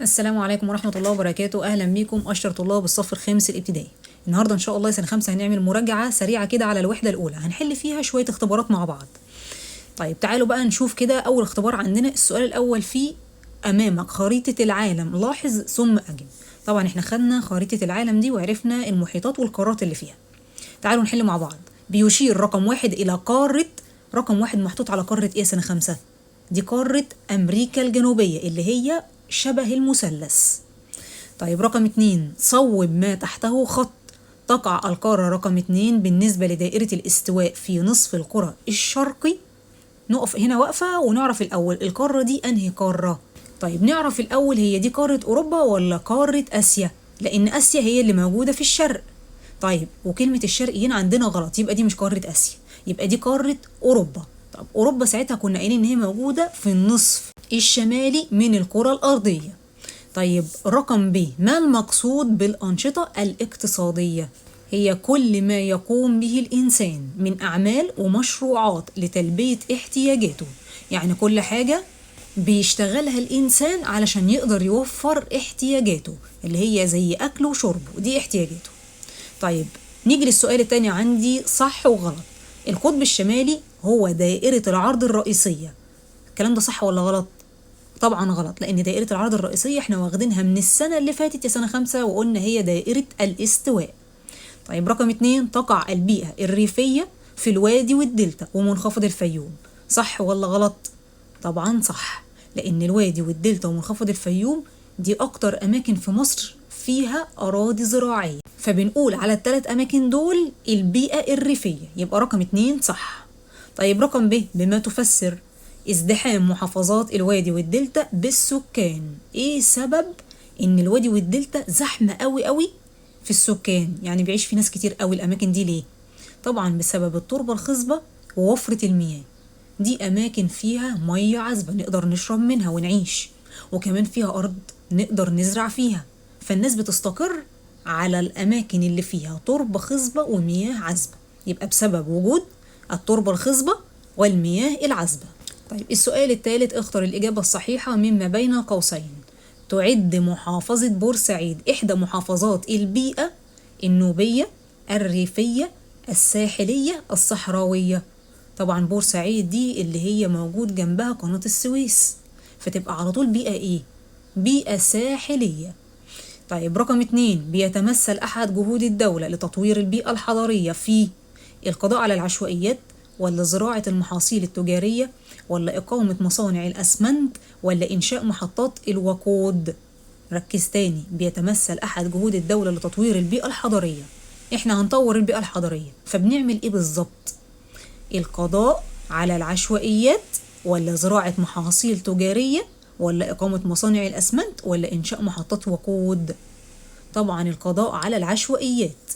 السلام عليكم ورحمة الله وبركاته. أهلا بيكم أشطر طلاب الصف الخامس الابتدائي. النهاردة إن شاء الله سنة 5 هنعمل مراجعة سريعة كده على الوحدة الأولى، هنحل فيها شوية اختبارات مع بعض. طيب تعالوا بقى نشوف كده أول اختبار عندنا. السؤال الأول فيه: أمامك خريطة العالم، لاحظ ثم أجب. طبعا احنا خدنا خريطة العالم دي وعرفنا المحيطات والقارات اللي فيها. تعالوا نحل مع بعض. بيشير رقم 1 إلى قارة، رقم 1 محطوط على قارة إيه سنة 5؟ دي قارة أمريكا الجنوبية اللي هي شبه المثلث. طيب رقم 2: صوب ما تحته خط. تقع القارة رقم 2 بالنسبة لدائرة الاستواء في نصف الكرة الشرقي. نقف هنا وقفة ونعرف الأول القارة دي أنهي قارة. طيب نعرف الأول هي دي قارة أوروبا ولا قارة آسيا، لأن آسيا هي اللي موجودة في الشرق. طيب وكلمة الشرق هنا عندنا غلط، يبقى دي مش قارة آسيا، يبقى دي قارة أوروبا. طب أوروبا ساعتها كنا قايلين إن هي موجودة في النصف الشمالي من الكرة الأرضية. طيب رقم ب: ما المقصود بالأنشطة الاقتصادية؟ هي كل ما يقوم به الإنسان من أعمال ومشروعات لتلبية احتياجاته، يعني كل حاجة بيشتغلها الإنسان علشان يقدر يوفر احتياجاته اللي هي زي أكله وشربه، دي احتياجاته. طيب نيجي للسؤال التاني عندي، صح وغلط. القطب الشمالي هو دائرة العرض الرئيسية. الكلام ده صح ولا غلط؟ طبعا غلط، لأن دائرة العرض الرئيسية احنا واخدينها من السنة اللي فاتت يا سنة 5 وقلنا هي دائرة الاستواء. طيب رقم 2: تقع البيئة الريفية في الوادي والدلتا ومنخفض الفيوم. صح ولا غلط؟ طبعا صح، لأن الوادي والدلتا ومنخفض الفيوم دي أكتر أماكن في مصر فيها أراضي زراعية، فبنقول على ال3 أماكن دول البيئة الريفية، يبقى رقم 2 صح. طيب رقم ب: بما تفسر ازدحام محافظات الوادي والدلتا بالسكان. ايه سبب ان الوادي والدلتا زحمة قوي قوي في السكان، يعني بيعيش في ناس كتير قوي الاماكن دي؟ ليه؟ طبعا بسبب التربة الخصبة ووفرة المياه. دي اماكن فيها مية عذبة نقدر نشرب منها ونعيش، وكمان فيها ارض نقدر نزرع فيها، فالناس بتستقر على الاماكن اللي فيها تربة خصبة ومياه عذبة، يبقى بسبب وجود التربة الخصبة والمياه العذبة. طيب السؤال الثالث: اختر الإجابة الصحيحة مما بين قوسين. تعد محافظة بورسعيد إحدى محافظات البيئة النوبية، الريفية، الساحلية، الصحراوية. طبعا بورسعيد دي اللي هي موجود جنبها قناة السويس، فتبقى على طول بيئة ايه؟ بيئة ساحلية. طيب رقم 2: بيتمثل أحد جهود الدولة لتطوير البيئة الحضرية في القضاء على العشوائيات، ولا زراعة المحاصيل التجارية، ولا إقامة مصانع الأسمنت، ولا إنشاء محطات الوقود؟ ركز تاني، بيتمثل أحد جهود الدولة لتطوير البيئة الحضرية. إحنا هنطور البيئة الحضرية، فبنعمل إيه بالظبط؟ القضاء على العشوائيات، ولا زراعة محاصيل تجارية، ولا إقامة مصانع الأسمنت، ولا إنشاء محطات وقود؟ طبعا القضاء على العشوائيات.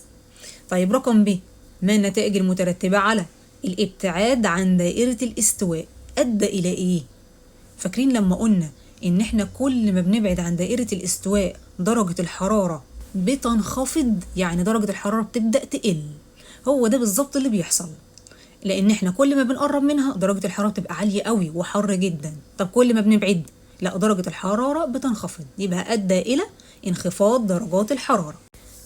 طيب رقم ب: ما النتائج المترتبة على الابتعاد عن دائرة الاستواء أدى إلى إيه؟ فاكرين لما قلنا إن إحنا كل ما بنبعد عن دائرة الاستواء درجة الحرارة بتنخفض، يعني درجة الحرارة بتبدأ تقل. هو ده بالظبط اللي بيحصل، لأن إحنا كل ما بنقرب منها درجة الحرارة بتبقى عالية قوي وحر جدا. طب كل ما بنبعد لا، درجة الحرارة بتنخفض، يبقى أدى إلى انخفاض درجات الحرارة.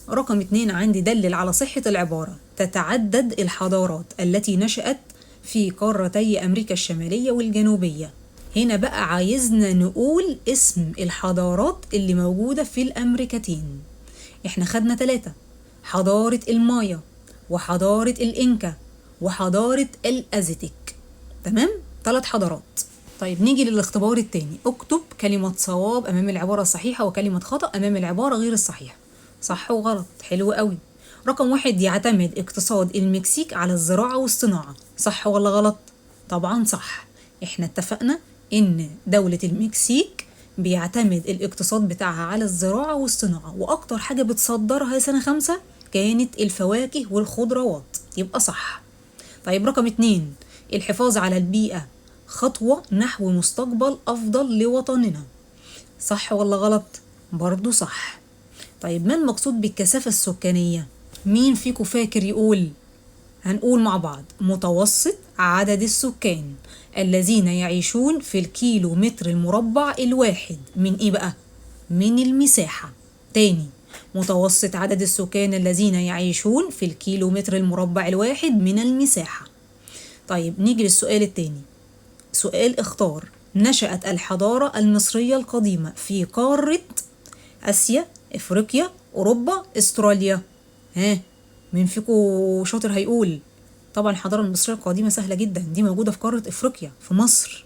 رقم 2 عندي: دلل على صحة العبارة تتعدد الحضارات التي نشأت في قارتي أمريكا الشمالية والجنوبية. هنا بقى عايزنا نقول اسم الحضارات اللي موجودة في الأمريكتين. احنا خدنا 3: حضارة المايا، وحضارة الإنكا، وحضارة الأزتك. تمام؟ 3 حضارات. طيب نيجي للاختبار التاني. اكتب كلمة صواب أمام العبارة الصحيحة وكلمة خطأ أمام العبارة غير الصحيحة. صح وغلط، حلو قوي. رقم 1: يعتمد اقتصاد المكسيك على الزراعة والصناعة. صح ولا غلط؟ طبعا صح. احنا اتفقنا ان دولة المكسيك بيعتمد الاقتصاد بتاعها على الزراعة والصناعة، واكتر حاجة بتصدرها سنة 5 كانت الفواكه والخضروات، يبقى صح. طيب رقم 2: الحفاظ على البيئة خطوة نحو مستقبل أفضل لوطننا. صح ولا غلط؟ برضو صح. طيب ما المقصود بالكثافة السكانية؟ مين فيكم فاكر يقول؟ هنقول مع بعض: متوسط عدد السكان الذين يعيشون في الكيلو متر المربع الواحد من ايه بقى؟ من المساحة. تاني، متوسط عدد السكان الذين يعيشون في الكيلومتر المربع الواحد من المساحة. طيب نيجي للسؤال التاني. سؤال اختار. نشأت الحضارة المصرية القديمة في قارة آسيا، إفريقيا، أوروبا، أستراليا. ها، مين فيكم شاطر هيقول؟ طبعا الحضارة المصرية القديمة سهلة جدا، دي موجودة في قارة إفريقيا في مصر.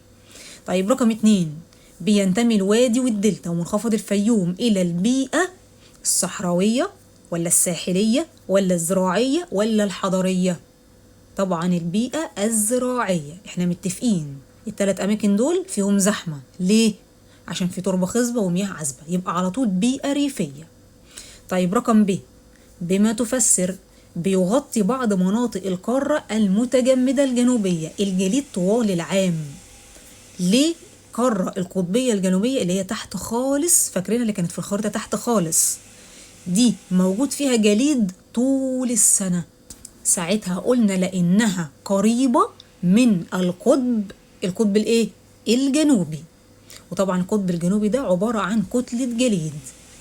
طيب رقم 2. بينتمي الوادي والدلتا ومنخفض الفيوم إلى البيئة الصحراوية ولا الساحلية ولا الزراعية ولا الحضرية؟ طبعا البيئة الزراعية. احنا متفقين ال3 أماكن دول فيهم زحمة. ليه؟ عشان في تربة خصبة ومياه عذبة، يبقى على طول بيئة ريفية. طيب رقم ب. بما تفسر بيغطي بعض مناطق القارة المتجمدة الجنوبية الجليد طوال العام. ليه قارة القطبية الجنوبية اللي هي تحت خالص، فاكرين اللي كانت في الخريطة تحت خالص، دي موجود فيها جليد طول السنة؟ ساعتها قلنا لأنها قريبة من القطب الايه؟ الجنوبي. وطبعا القطب الجنوبي ده عبارة عن كتلة جليد،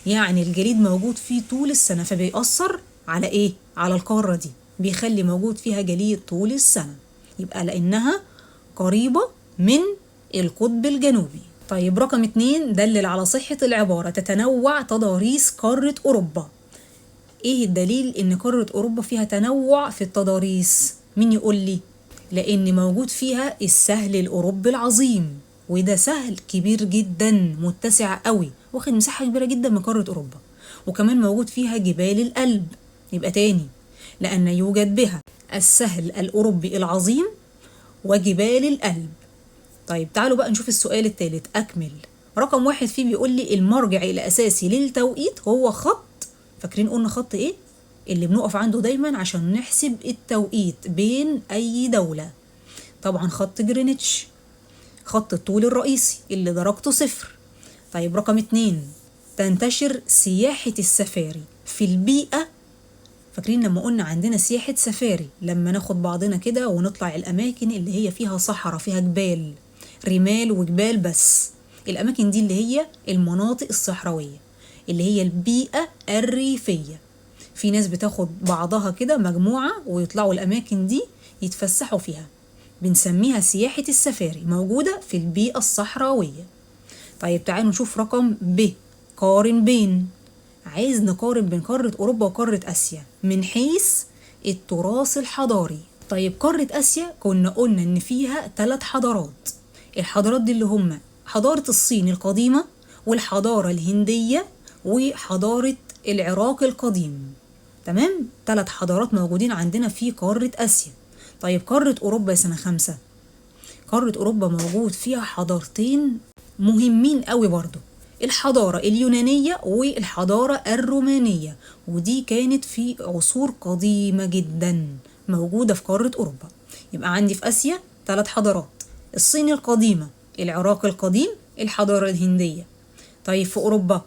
يعني الجليد موجود فيه طول السنة، فبيأثر على ايه؟ على القارة دي، بيخلي موجود فيها جليد طول السنة، يبقى لأنها قريبة من القطب الجنوبي. طيب رقم 2. دلل على صحة العبارة تتنوع تضاريس قارة أوروبا. ايه الدليل ان قارة أوروبا فيها تنوع في التضاريس؟ مين يقول لي؟ لأن موجود فيها السهل الأوروبي العظيم، وده سهل كبير جدا متسع قوي، واخد مساحة كبيرة جدا من قارة أوروبا، وكمان موجود فيها جبال الألب. يبقى تاني، لأن يوجد بها السهل الأوروبي العظيم وجبال الألب. طيب تعالوا بقى نشوف السؤال الثالث أكمل. رقم 1 فيه بيقول لي المرجع الأساسي للتوقيت هو خط، فاكرين قلنا خط إيه؟ اللي بنقف عنده دايما عشان نحسب التوقيت بين أي دولة. طبعا خط جرينتش، خط الطول الرئيسي اللي درجته 0. طيب رقم 2. تنتشر سياحة السفاري في البيئة. فاكرين لما قلنا عندنا سياحة سفاري لما ناخد بعضنا كده ونطلع الأماكن اللي هي فيها صحراء، فيها جبال، رمال وجبال، بس الأماكن دي اللي هي المناطق الصحراوية اللي هي البيئة الريفية. في ناس بتاخد بعضها كده مجموعة ويطلعوا الأماكن دي يتفسحوا فيها، بنسميها سياحة السفاري، موجودة في البيئة الصحراوية. طيب تعالوا نشوف رقم ب. قارن بين. عايز نقارن بين قارة أوروبا وقارة آسيا من حيث التراث الحضاري. طيب قارة آسيا كنا قلنا إن فيها 3 حضارات. الحضارات دي اللي هم حضارة الصين القديمة والحضارة الهندية وحضارة العراق القديم. تمام؟ 3 حضارات موجودين عندنا في قارة آسيا. طيب قارة أوروبا يا سنة 5. قارة أوروبا موجود فيها حضارتين مهمين قوي برضو، الحضارة اليونانية والحضارة الرومانية، ودي كانت في عصور قديمة جدا موجودة في قارة أوروبا. يبقى عندي في آسيا 3 حضارات، الصين القديمة، العراق القديم، الحضارة الهندية. طيب في أوروبا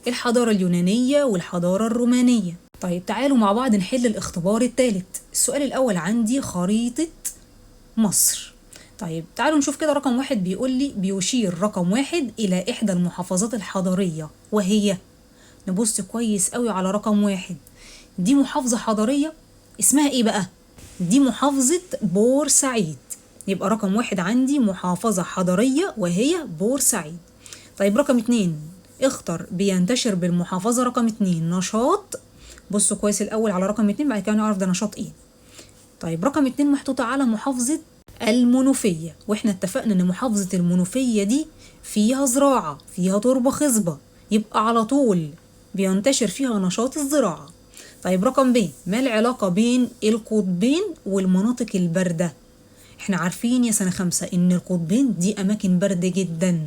الحضارة اليونانية والحضارة الرومانية. طيب تعالوا مع بعض نحل الاختبار الثالث. السؤال الأول عندي خريطة مصر. طيب تعالوا نشوف كده. رقم 1 بيقول لي بيشير رقم 1 إلى إحدى المحافظات الحضرية، وهي، نبص كويس قوي على رقم 1، دي محافظة حضرية اسمها إيه بقى؟ دي محافظة بورسعيد. يبقى رقم 1 عندي محافظة حضرية وهي بورسعيد. طيب رقم 2 اختر بينتشر بالمحافظة رقم 2 نشاط. بصوا كويس الأول على رقم 2 بعد كده نعرف ده نشاط إيه. طيب رقم 2 محطوطة على محافظة المنوفية، واحنا اتفقنا ان محافظة المنوفية دي فيها زراعة، فيها تربة خصبة، يبقى على طول بينتشر فيها نشاط الزراعة. طيب رقم ب، ما العلاقة بين القطبين والمناطق الباردة؟ احنا عارفين يا سنة 5 ان القطبين دي اماكن باردة جدا،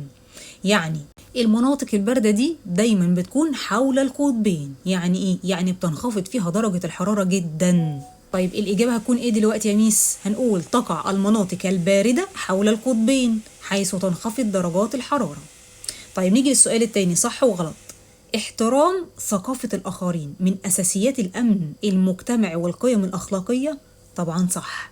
يعني المناطق الباردة دي دايما بتكون حول القطبين. يعني ايه؟ يعني بتنخفض فيها درجة الحرارة جدا. طيب الإجابة هتكون إيه دلوقتي يا ميس؟ هنقول تقع المناطق الباردة حول القطبين حيث تنخفض درجات الحرارة. طيب نيجي للسؤال التاني، صح وغلط. احترام ثقافة الآخرين من أساسيات الأمن المجتمعي والقيم الأخلاقية؟ طبعا صح.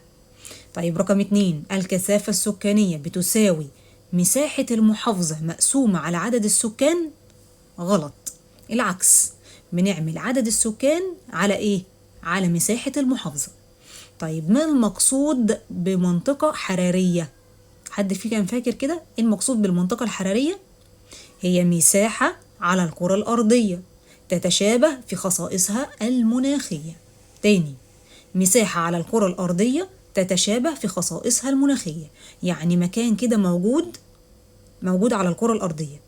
طيب رقم 2، الكثافة السكانية بتساوي مساحة المحافظة مقسومة على عدد السكان؟ غلط، العكس، بنعمل عدد السكان على ايه؟ على مساحة المحافظة. طيب ما المقصود بمنطقة حرارية؟ حد فيه كان فاكر كده؟ المقصود بالمنطقة الحرارية هي مساحة على الكرة الأرضية تتشابه في خصائصها المناخية. تاني، مساحة على الكرة الأرضية تتشابه في خصائصها المناخية، يعني مكان كده موجود على الكرة الأرضية،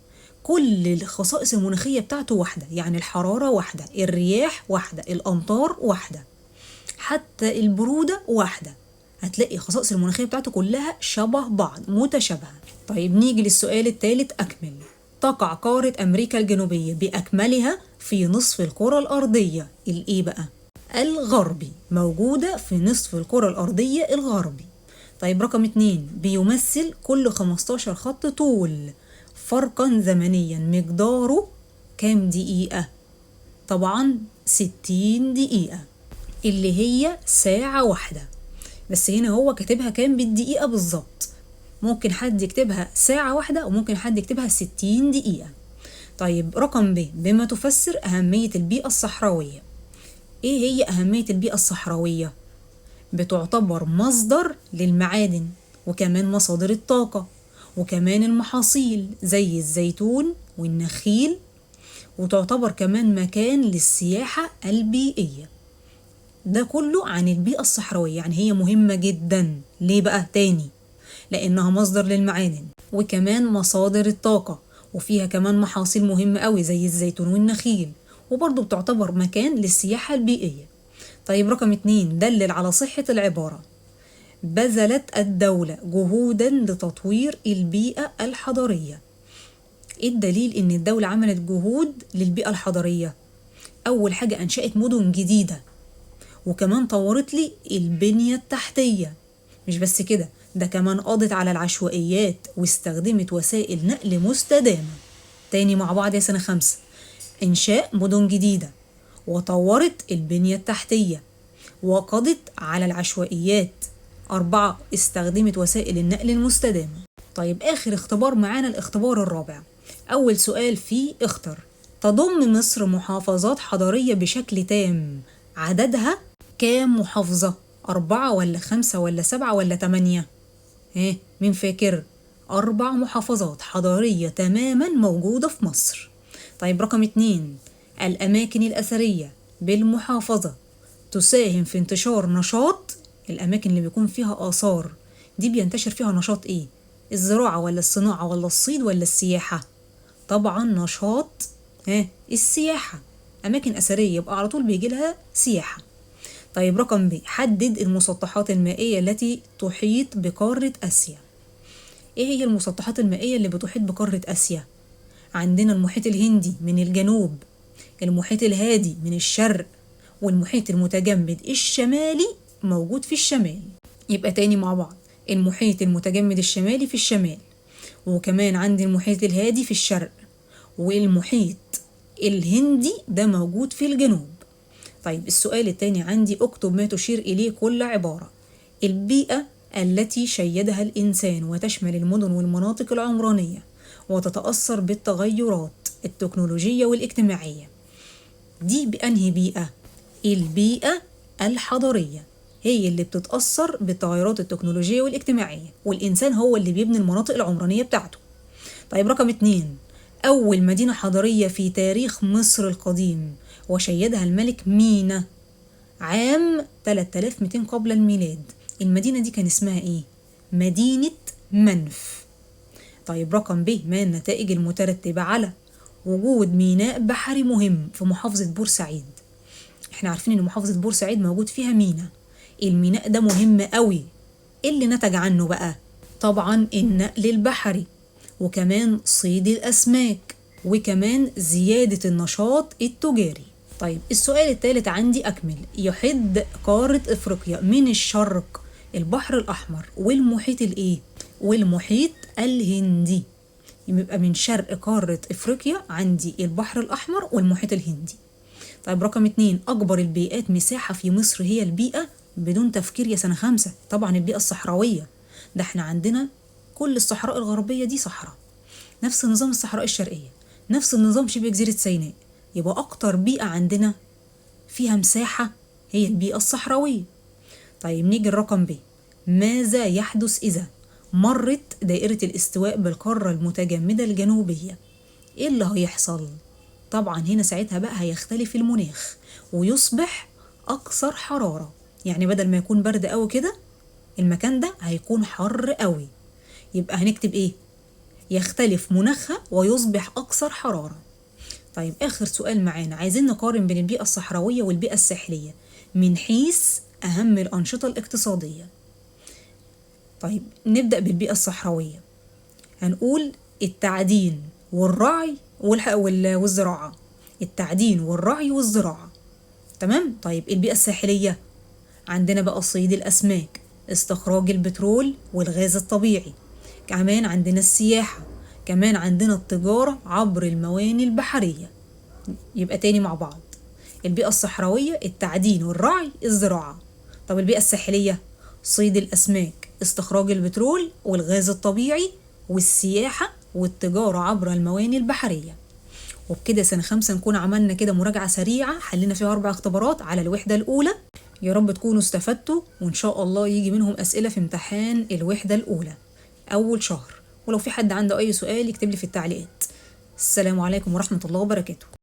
كل الخصائص المناخية بتاعته واحدة، يعني الحرارة واحدة، الرياح واحدة، الأمطار واحدة، حتى البرودة واحدة. هتلاقي الخصائص المناخية بتاعته كلها شبه بعض، متشابهة. طيب نيجي للسؤال الثالث أكمل. تقع قارة أمريكا الجنوبية بأكملها في نصف الكرة الأرضية الإيه بقى؟ الغربي، موجودة في نصف الكرة الأرضية الغربي. طيب رقم 2، بيمثل كل 15 خط طول فرقا زمنيا مقداره كام دقيقة؟ طبعا 60 دقيقة، اللي هي ساعة واحدة. بس هنا هو كاتبها كام بالدقيقة بالظبط، ممكن حد يكتبها ساعة واحدة وممكن حد يكتبها 60 دقيقة. طيب رقم ب، بما تفسر أهمية البيئة الصحراوية. إيه هي أهمية البيئة الصحراوية؟ بتعتبر مصدر للمعادن وكمان مصادر الطاقة وكمان المحاصيل زي الزيتون والنخيل، وتعتبر كمان مكان للسياحة البيئية. ده كله عن البيئة الصحراوية، يعني هي مهمة جدا. ليه بقى؟ تاني، لأنها مصدر للمعادن وكمان مصادر الطاقة، وفيها كمان محاصيل مهمة قوي زي الزيتون والنخيل، وبرضه بتعتبر مكان للسياحة البيئية. طيب رقم 2، دلل على صحة العبارة. بذلت الدولة جهودا لتطوير البيئة الحضرية. ايه الدليل ان الدولة عملت جهود للبيئة الحضرية؟ اول حاجة انشأت مدن جديدة، وكمان طورت لي البنية التحتية. مش بس كده، ده كمان قضت على العشوائيات واستخدمت وسائل نقل مستدامة. تاني مع بعض يا سنة 5، إنشاء مدن جديدة وطورت البنية التحتية وقضت على العشوائيات. 4، استخدمت وسائل النقل المستدامة. طيب آخر اختبار معانا الاختبار الرابع. أول سؤال فيه اختر. تضم مصر محافظات حضرية بشكل تام، عددها كام محافظة؟ 4 ولا 5 ولا 7 ولا 8؟ مين فاكر؟ 4 محافظات حضرية تماما موجودة في مصر. طيب رقم 2، الأماكن الأثرية بالمحافظة تساهم في انتشار نشاط. الأماكن اللي بيكون فيها آثار دي بينتشر فيها نشاط إيه؟ الزراعة ولا الصناعة ولا الصيد ولا السياحة؟ طبعا نشاط السياحة. أماكن أثرية يبقى على طول بيجي لها سياحة. طيب رقم ب، حدد المسطحات المائية التي تحيط بقارة آسيا. إيه هي المسطحات المائية اللي بتحيط بقارة آسيا؟ عندنا المحيط الهندي من الجنوب، المحيط الهادي من الشرق، والمحيط المتجمد الشمالي موجود في الشمال. يبقى تاني مع بعض، المحيط المتجمد الشمالي في الشمال، وكمان عندي المحيط الهادي في الشرق، والمحيط الهندي ده موجود في الجنوب. طيب السؤال التاني عندي، اكتب ما تشير إليه كل عبارة. البيئة التي شيدها الإنسان وتشمل المدن والمناطق العمرانية وتتأثر بالتغيرات التكنولوجية والاجتماعية. دي بأنهي بيئة؟ البيئة الحضرية هي اللي بتتأثر بالتغيرات التكنولوجية والاجتماعية، والإنسان هو اللي بيبني المناطق العمرانية بتاعته. طيب رقم 2، أول مدينة حضرية في تاريخ مصر القديم وشيدها الملك مينا عام 3200 قبل الميلاد. المدينة دي كان اسمها إيه؟ مدينة منف. طيب رقم ب، ما النتائج المترتبة على وجود ميناء بحري مهم في محافظة بورسعيد؟ احنا عارفين ان محافظة بورسعيد موجود فيها ميناء. الميناء ده مهم قوي. ايه اللي نتج عنه بقى؟ طبعا النقل البحري وكمان صيد الأسماك وكمان زيادة النشاط التجاري. طيب السؤال الثالث عندي أكمل. يحد قارة إفريقيا من الشرق البحر الأحمر والمحيط الإيه؟ والمحيط الهندي. يبقى من شرق قارة إفريقيا عندي البحر الأحمر والمحيط الهندي. طيب رقم 2، أكبر البيئات مساحة في مصر هي البيئة بدون تفكير يا سنة 5، طبعا البيئة الصحراوية. ده احنا عندنا كل الصحراء الغربية دي صحراء، نفس نظام الصحراء الشرقية، نفس النظام شبه جزيرة سيناء، يبقى أكتر بيئة عندنا فيها مساحة هي البيئة الصحراوية. طيب نيجي الرقم ب، ماذا يحدث إذا مرت دائرة الاستواء بالقارة المتجمدة الجنوبية؟ إيه اللي هيحصل؟ طبعا هنا ساعتها بقى هيختلف المناخ ويصبح أكثر حرارة، يعني بدل ما يكون برد قوي كده المكان ده هيكون حر قوي. يبقى هنكتب إيه؟ يختلف مناخها ويصبح أكثر حرارة. طيب آخر سؤال معانا، عايزين نقارن بين البيئة الصحراوية والبيئة الساحلية من حيث أهم الأنشطة الاقتصادية. طيب نبدأ بالبيئة الصحراوية، هنقول التعدين والرعي والزراعة، التعدين والرعي والزراعة. تمام. طيب البيئة الساحلية عندنا بقى صيد الأسماك، استخراج البترول والغاز الطبيعي، كمان عندنا السياحة، كمان عندنا التجارة عبر المواني البحرية. يبقى تاني مع بعض، البيئة الصحراوية التعدين والرعي الزراعة. طب البيئة الساحلية صيد الأسماك، استخراج البترول والغاز الطبيعي، والسياحة والتجارة عبر المواني البحرية. وبكده سنة 5 نكون عملنا كده مراجعة سريعة حلنا فيها 4 اختبارات على الوحدة الأولى. يا رب تكونوا استفدتوا، وإن شاء الله يجي منهم أسئلة في امتحان الوحدة الأولى أول شهر. ولو في حد عنده أي سؤال يكتب لي في التعليقات. السلام عليكم ورحمة الله وبركاته.